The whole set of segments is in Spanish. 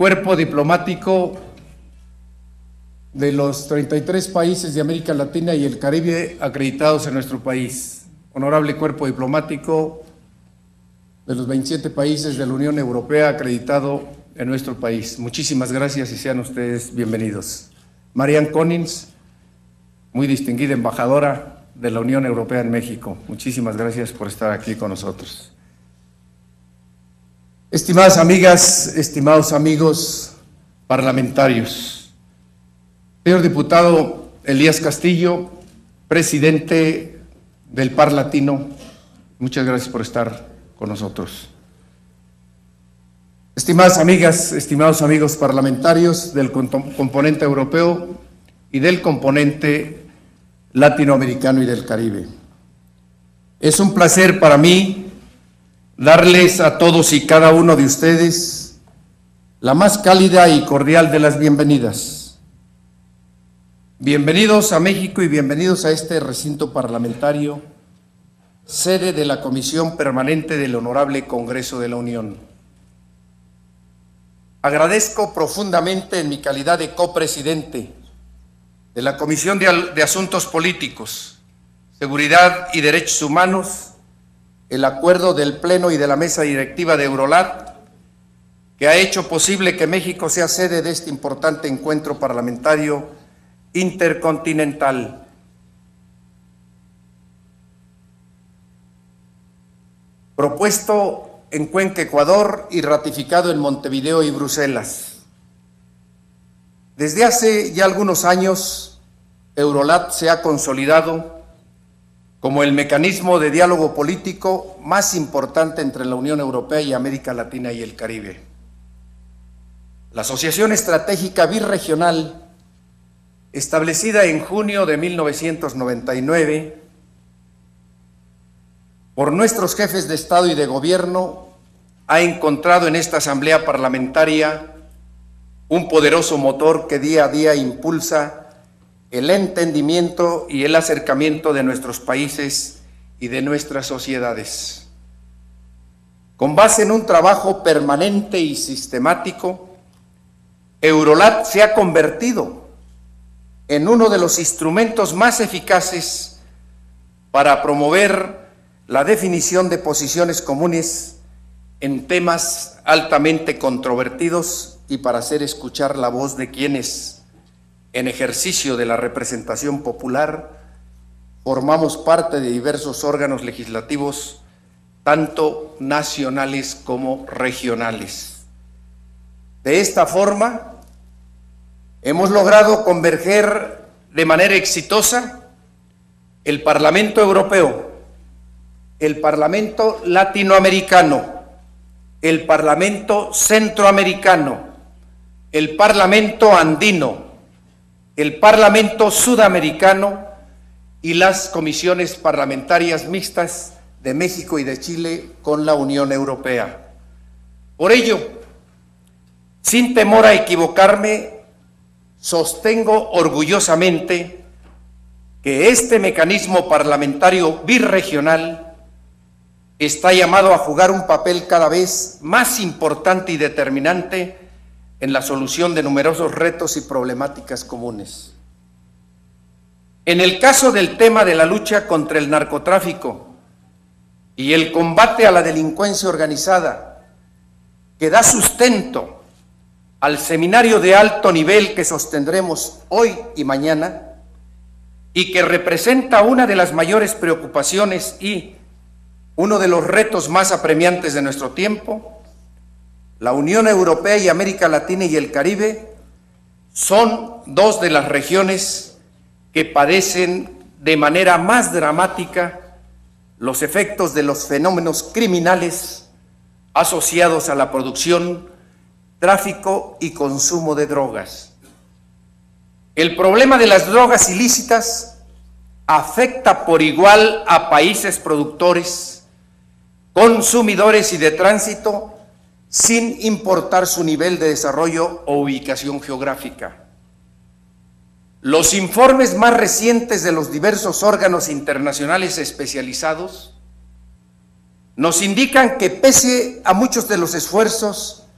cuerpo diplomático de los 33 países de América Latina y el Caribe acreditados en nuestro país. Honorable cuerpo diplomático de los 27 países de la Unión Europea acreditado en nuestro país. Muchísimas gracias y sean ustedes bienvenidos. Marianne Konings, muy distinguida embajadora de la Unión Europea en México. Muchísimas gracias por estar aquí con nosotros. Estimadas amigas, estimados amigos parlamentarios, señor diputado Elías Castillo, presidente del Par Latino, muchas gracias por estar con nosotros. Estimadas amigas, estimados amigos parlamentarios del componente europeo y del componente latinoamericano y del Caribe, es un placer para mí darles a todos y cada uno de ustedes la más cálida y cordial de las bienvenidas. Bienvenidos a México y bienvenidos a este recinto parlamentario, sede de la Comisión Permanente del Honorable Congreso de la Unión. Agradezco profundamente en mi calidad de copresidente de la Comisión de Asuntos Políticos, Seguridad y Derechos Humanos, el acuerdo del Pleno y de la Mesa Directiva de Eurolat, que ha hecho posible que México sea sede de este importante encuentro parlamentario intercontinental. Propuesto en Cuenca, Ecuador, y ratificado en Montevideo y Bruselas. Desde hace ya algunos años, Eurolat se ha consolidado como el mecanismo de diálogo político más importante entre la Unión Europea y América Latina y el Caribe. La Asociación Estratégica Birregional, establecida en junio de 1999 por nuestros jefes de Estado y de Gobierno, ha encontrado en esta Asamblea Parlamentaria un poderoso motor que día a día impulsa el entendimiento y el acercamiento de nuestros países y de nuestras sociedades. Con base en un trabajo permanente y sistemático, Eurolat se ha convertido en uno de los instrumentos más eficaces para promover la definición de posiciones comunes en temas altamente controvertidos y para hacer escuchar la voz de quienes, en ejercicio de la representación popular, formamos parte de diversos órganos legislativos, tanto nacionales como regionales. De esta forma, hemos logrado converger de manera exitosa el Parlamento Europeo, el Parlamento Latinoamericano, el Parlamento Centroamericano, el Parlamento Andino, el Parlamento Sudamericano y las comisiones parlamentarias mixtas de México y de Chile con la Unión Europea. Por ello, sin temor a equivocarme, sostengo orgullosamente que este mecanismo parlamentario birregional está llamado a jugar un papel cada vez más importante y determinante en la solución de numerosos retos y problemáticas comunes. En el caso del tema de la lucha contra el narcotráfico y el combate a la delincuencia organizada, que da sustento al seminario de alto nivel que sostendremos hoy y mañana, y que representa una de las mayores preocupaciones y uno de los retos más apremiantes de nuestro tiempo, la Unión Europea y América Latina y el Caribe son dos de las regiones que padecen de manera más dramática los efectos de los fenómenos criminales asociados a la producción, tráfico y consumo de drogas. El problema de las drogas ilícitas afecta por igual a países productores, consumidores y de tránsito, sin importar su nivel de desarrollo o ubicación geográfica. Los informes más recientes de los diversos órganos internacionales especializados nos indican que pese a muchos de los esfuerzos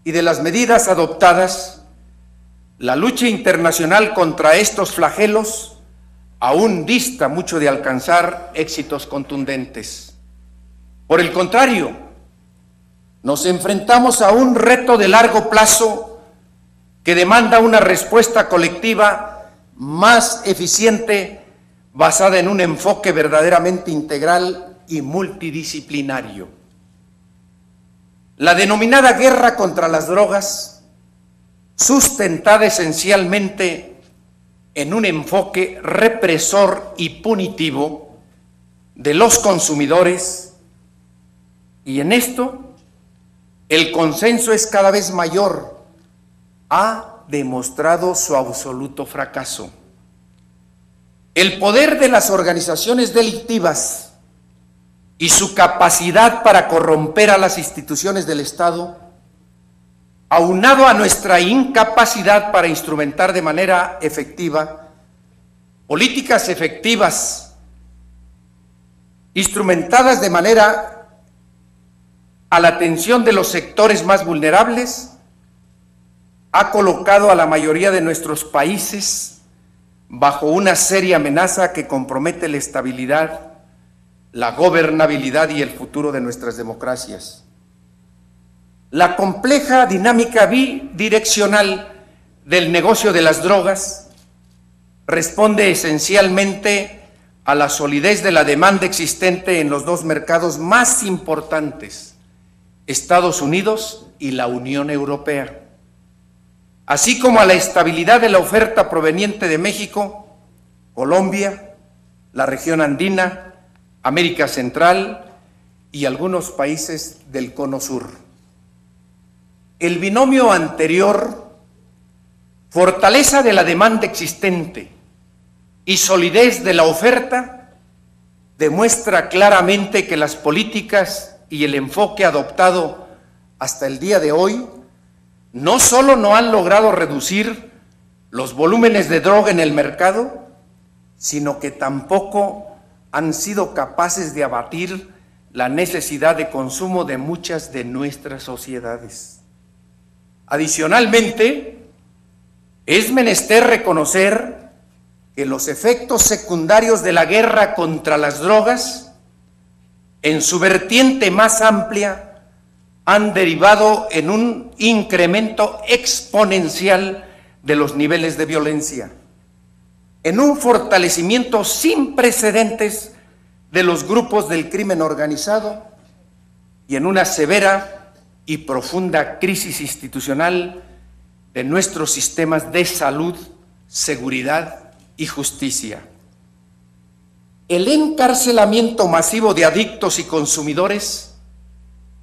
y de las medidas adoptadas, la lucha internacional contra estos flagelos aún dista mucho de alcanzar éxitos contundentes. Por el contrario, nos enfrentamos a un reto de largo plazo que demanda una respuesta colectiva más eficiente, basada en un enfoque verdaderamente integral y multidisciplinario. La denominada guerra contra las drogas, sustentada esencialmente en un enfoque represor y punitivo de los consumidores, y en esto el consenso es cada vez mayor, ha demostrado su absoluto fracaso. El poder de las organizaciones delictivas y su capacidad para corromper a las instituciones del Estado, aunado a nuestra incapacidad para instrumentar de manera efectiva políticas efectivas, instrumentadas de manera a la atención de los sectores más vulnerables, ha colocado a la mayoría de nuestros países bajo una seria amenaza que compromete la estabilidad, la gobernabilidad y el futuro de nuestras democracias. La compleja dinámica bidireccional del negocio de las drogas responde esencialmente a la solidez de la demanda existente en los dos mercados más importantes, Estados Unidos y la Unión Europea, así como a la estabilidad de la oferta proveniente de México, Colombia, la región andina, América Central y algunos países del Cono Sur. El binomio anterior, fortaleza de la demanda existente y solidez de la oferta, demuestra claramente que las políticas y el enfoque adoptado hasta el día de hoy no solo no han logrado reducir los volúmenes de droga en el mercado, sino que tampoco han sido capaces de abatir la necesidad de consumo de muchas de nuestras sociedades. Adicionalmente, es menester reconocer que los efectos secundarios de la guerra contra las drogas, en su vertiente más amplia, han derivado en un incremento exponencial de los niveles de violencia, en un fortalecimiento sin precedentes de los grupos del crimen organizado y en una severa y profunda crisis institucional de nuestros sistemas de salud, seguridad y justicia. El encarcelamiento masivo de adictos y consumidores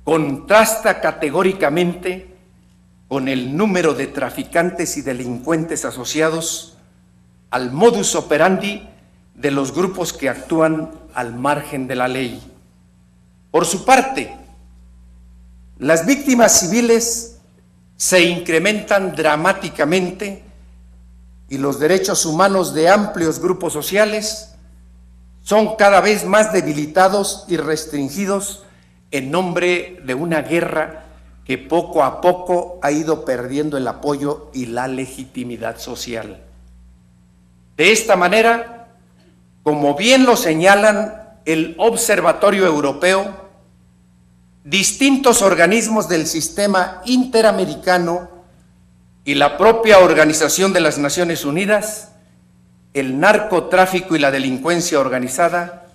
contrasta categóricamente con el número de traficantes y delincuentes asociados al modus operandi de los grupos que actúan al margen de la ley. Por su parte, las víctimas civiles se incrementan dramáticamente y los derechos humanos de amplios grupos sociales son cada vez más debilitados y restringidos en nombre de una guerra que poco a poco ha ido perdiendo el apoyo y la legitimidad social. De esta manera, como bien lo señalan el Observatorio Europeo, distintos organismos del sistema interamericano y la propia Organización de las Naciones Unidas, el narcotráfico y la delincuencia organizada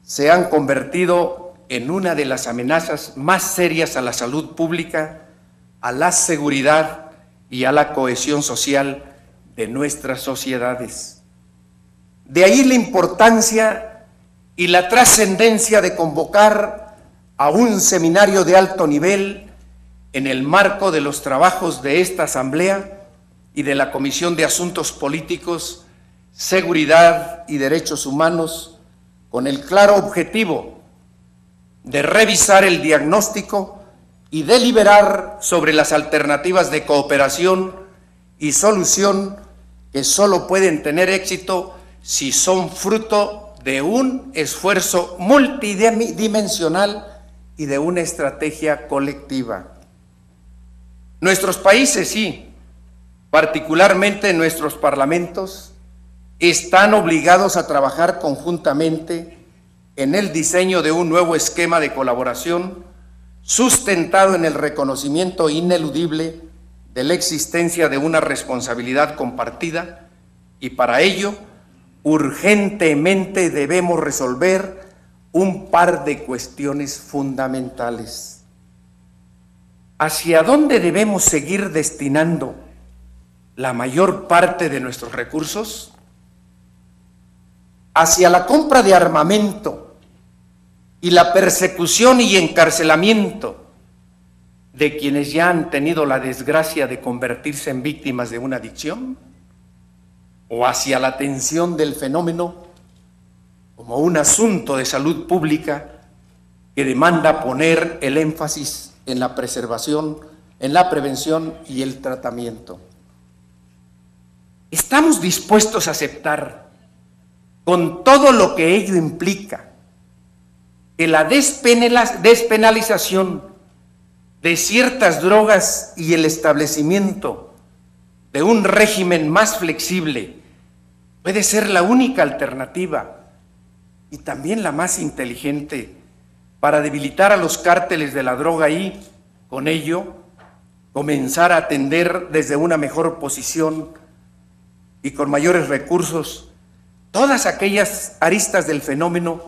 se han convertido en una de las amenazas más serias a la salud pública, a la seguridad y a la cohesión social de nuestras sociedades. De ahí la importancia y la trascendencia de convocar a un seminario de alto nivel en el marco de los trabajos de esta Asamblea y de la Comisión de Asuntos Políticos, Seguridad y Derechos Humanos, con el claro objetivo de revisar el diagnóstico y deliberar sobre las alternativas de cooperación y solución que solo pueden tener éxito si son fruto de un esfuerzo multidimensional y de una estrategia colectiva. Nuestros países sí, particularmente nuestros parlamentos, están obligados a trabajar conjuntamente en el diseño de un nuevo esquema de colaboración sustentado en el reconocimiento ineludible de la existencia de una responsabilidad compartida, y para ello urgentemente debemos resolver un par de cuestiones fundamentales. ¿Hacia dónde debemos seguir destinando la mayor parte de nuestros recursos? ¿Hacia la compra de armamento y la persecución y encarcelamiento de quienes ya han tenido la desgracia de convertirse en víctimas de una adicción? ¿O hacia la atención del fenómeno como un asunto de salud pública que demanda poner el énfasis en la preservación, en la prevención y el tratamiento? ¿Estamos dispuestos a aceptar, con todo lo que ello implica, que la despenalización de ciertas drogas y el establecimiento de un régimen más flexible puede ser la única alternativa y también la más inteligente para debilitar a los cárteles de la droga y, con ello, comenzar a atender desde una mejor posición y con mayores recursos todas aquellas aristas del fenómeno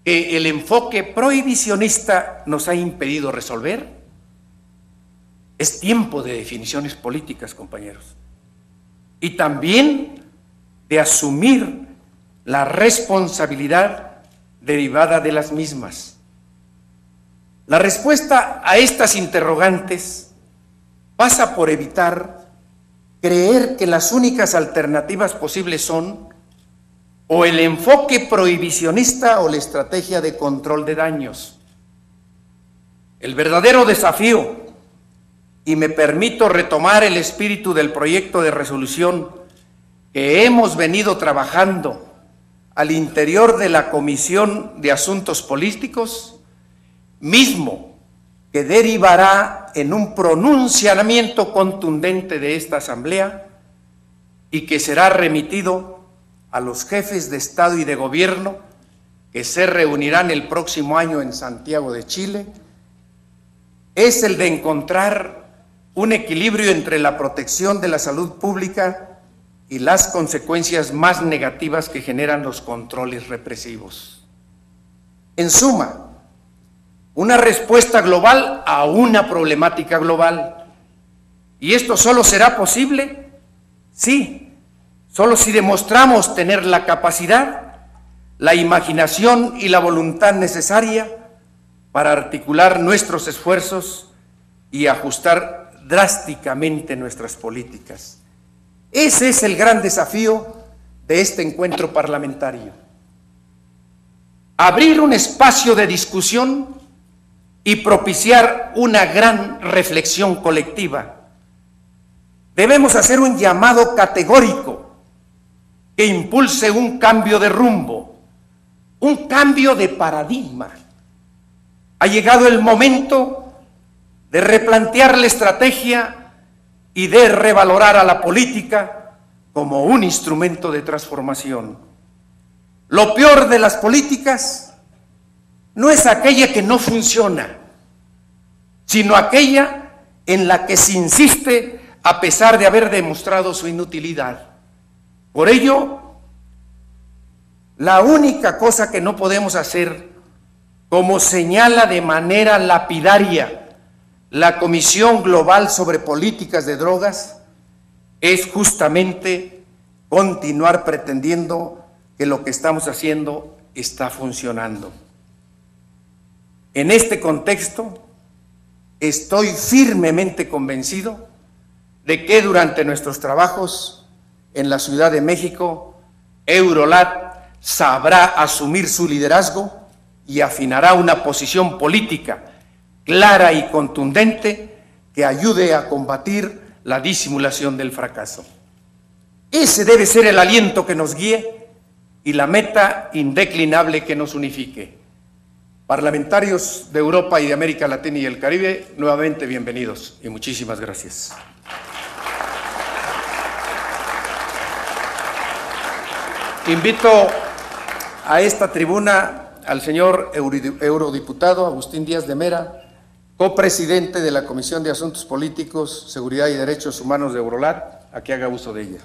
que el enfoque prohibicionista nos ha impedido resolver? Es tiempo de definiciones políticas, compañeros, y también de asumir la responsabilidad derivada de las mismas. La respuesta a estas interrogantes pasa por evitar creer que las únicas alternativas posibles son o el enfoque prohibicionista o la estrategia de control de daños. El verdadero desafío, y me permito retomar el espíritu del proyecto de resolución que hemos venido trabajando al interior de la Comisión de Asuntos Políticos, mismo que derivará en un pronunciamiento contundente de esta Asamblea y que será remitido a los jefes de Estado y de Gobierno que se reunirán el próximo año en Santiago de Chile, es el de encontrar un equilibrio entre la protección de la salud pública y las consecuencias más negativas que generan los controles represivos. En suma, una respuesta global a una problemática global. ¿Y esto solo será posible? Sí, solo si demostramos tener la capacidad, la imaginación y la voluntad necesaria para articular nuestros esfuerzos y ajustar drásticamente nuestras políticas. Ese es el gran desafío de este encuentro parlamentario. Abrir un espacio de discusión y propiciar una gran reflexión colectiva. Debemos hacer un llamado categórico que impulse un cambio de rumbo, un cambio de paradigma. Ha llegado el momento de replantear la estrategia y de revalorar a la política como un instrumento de transformación. Lo peor de las políticas no es aquella que no funciona, sino aquella en la que se insiste a pesar de haber demostrado su inutilidad. Por ello, la única cosa que no podemos hacer, como señala de manera lapidaria la Comisión Global sobre Políticas de Drogas, es justamente continuar pretendiendo que lo que estamos haciendo está funcionando. En este contexto, estoy firmemente convencido de que durante nuestros trabajos en la Ciudad de México, Eurolat sabrá asumir su liderazgo y afinará una posición política clara y contundente que ayude a combatir la disimulación del fracaso. Ese debe ser el aliento que nos guíe y la meta indeclinable que nos unifique. Parlamentarios de Europa y de América Latina y el Caribe, nuevamente bienvenidos y muchísimas gracias. Invito a esta tribuna al señor eurodiputado Agustín Díaz de Mera, copresidente de la Comisión de Asuntos Políticos, Seguridad y Derechos Humanos de Eurolat, a que haga uso de ella.